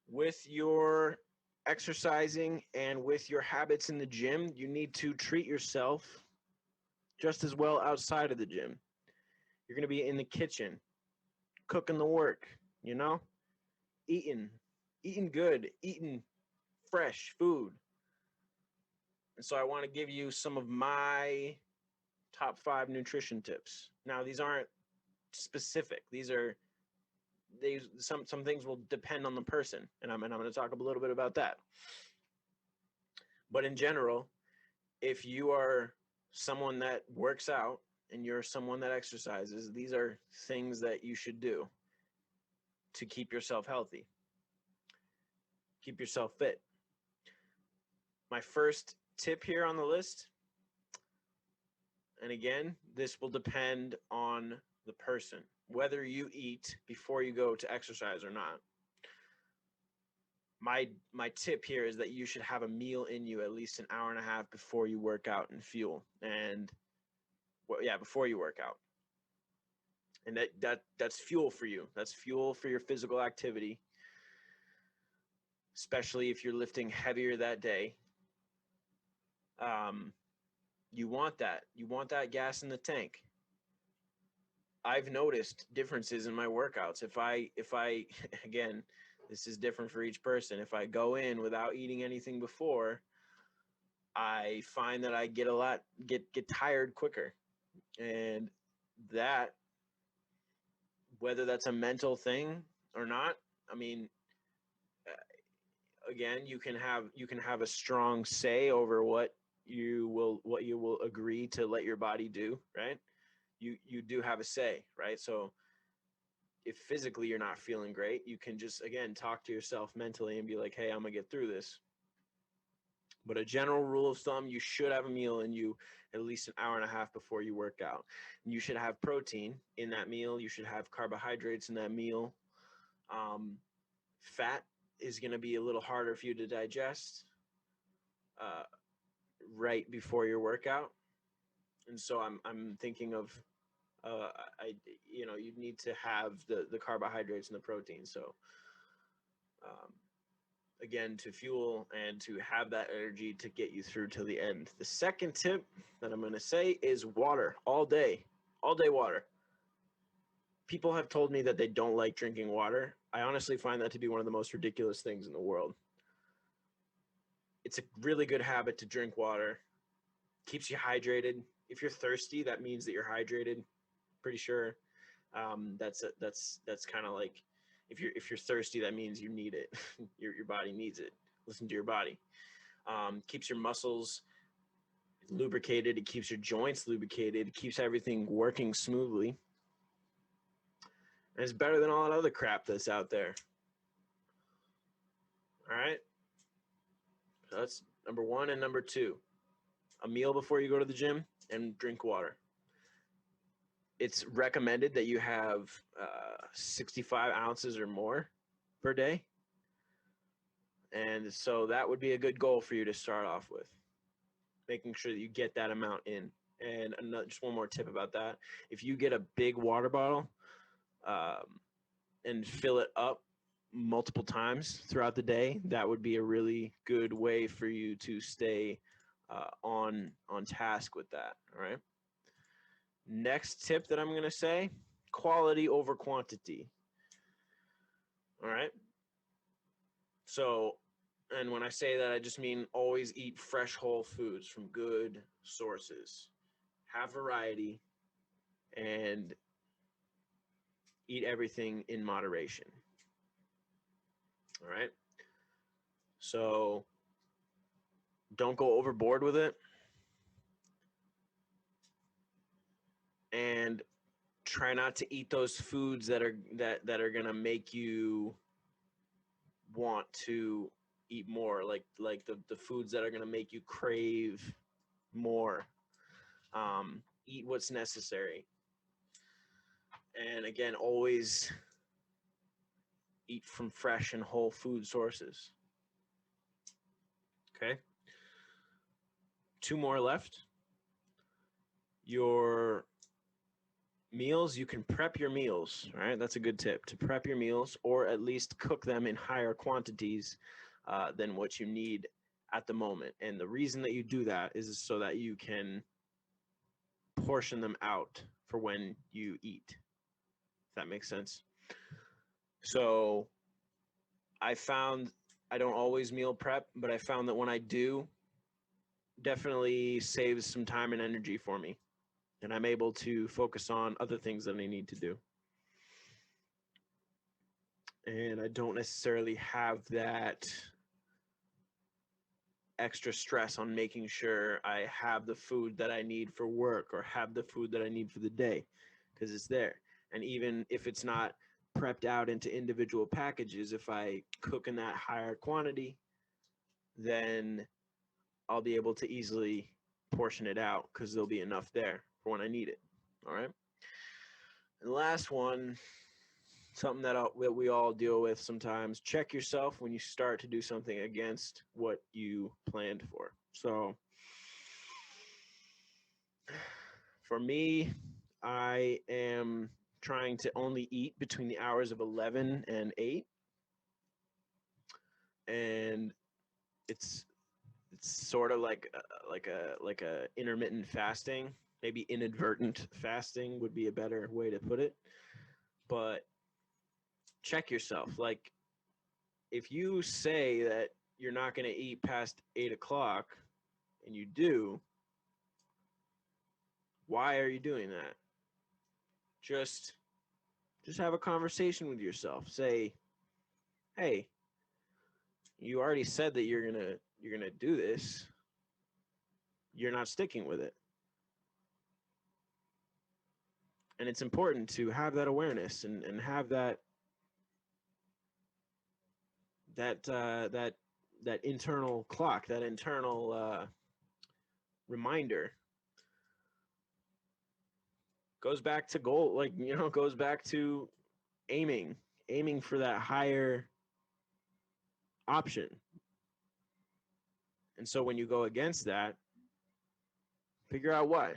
with your exercising and with your habits in the gym, you need to treat yourself just as well outside of the gym. You're going to be in the kitchen, cooking the work, you know, eating, eating good, eating fresh food. And so I want to give you some of my top 5 nutrition tips. Now, these aren't specific. Some things will depend on the person, and I'm going to talk a little bit about that. But in general, if you are someone that works out and you're someone that exercises, these are things that you should do to keep yourself healthy, keep yourself fit. My first tip here on the list, and again, this will depend on the person, whether you eat before you go to exercise or not. My tip here is that you should have a meal in you at least an hour and a half before you work out and fuel. And before you work out. And that's fuel for you. That's fuel for your physical activity, especially if you're lifting heavier that day. You want that. You want that gas in the tank. I've noticed differences in my workouts. If I again, this is different for each person. If I go in without eating anything before, I find that I get tired quicker. And that, whether that's a mental thing or not, I mean, again, you can have a strong say over what you will agree to let your body do, right? You do have a say, right? So if physically you're not feeling great, you can just, again, talk to yourself mentally and be like, hey, I'm gonna get through this. But a general rule of thumb, you should have a meal in you at least an hour and a half before you work out. And you should have protein in that meal. You should have carbohydrates in that meal. Fat is going to be a little harder for you to digest right before your workout. And so I'm thinking of, you need to have the carbohydrates and the protein. So, again, to fuel and to have that energy to get you through to the end. The second tip that I'm going to say is water all day water. People have told me that they don't like drinking water. I honestly find that to be one of the most ridiculous things in the world. It's a really good habit to drink water. Keeps you hydrated. If you're thirsty, that means that you're hydrated. Pretty sure. That's kind of like, if you're thirsty, that means you need it. your body needs it. Listen to your body. Keeps your muscles lubricated. It keeps your joints lubricated. It keeps everything working smoothly. And it's better than all that other crap that's out there. All right. So that's number 1 and number 2. A meal before you go to the gym and drink water. It's recommended that you have 65 ounces or more per day. And so that would be a good goal for you to start off with, making sure that you get that amount in. And just one more tip about that. If you get a big water bottle and fill it up multiple times throughout the day, that would be a really good way for you to stay on task with that. All right. Next tip that I'm going to say, quality over quantity. All right. So, and when I say that, I just mean always eat fresh whole foods from good sources. Have variety and eat everything in moderation. All right. So don't go overboard with it. And try not to eat those foods that are going to make you want to eat more, like the foods that are going to make you crave more. Eat what's necessary. And again, always eat from fresh and whole food sources. Okay. 2 more left. Your Meals, you can prep your meals, right? That's a good tip, to prep your meals or at least cook them in higher quantities than what you need at the moment. And the reason that you do that is so that you can portion them out for when you eat. If that makes sense. So I found I don't always meal prep, but I found that when I do, definitely saves some time and energy for me. And I'm able to focus on other things that I need to do. And I don't necessarily have that extra stress on making sure I have the food that I need for work or have the food that I need for the day because it's there. And even if it's not prepped out into individual packages, if I cook in that higher quantity, then I'll be able to easily portion it out because there'll be enough there for when I need it. All right. And the last one, something that we all deal with sometimes, check yourself when you start to do something against what you planned for. So for me, I am trying to only eat between the hours of 11 and 8, and it's sort of like a intermittent fasting, maybe inadvertent fasting would be a better way to put it. But check yourself. Like, if you say that you're not going to eat past 8 o'clock and you do, why are you doing that? Just just have a conversation with yourself. Say, hey, you already said that you're gonna do this. You're not sticking with it. And it's important to have that awareness and have that that internal clock, that internal reminder. Goes back to goal, like, goes back to aiming for that higher option. And so when you go against that, figure out why.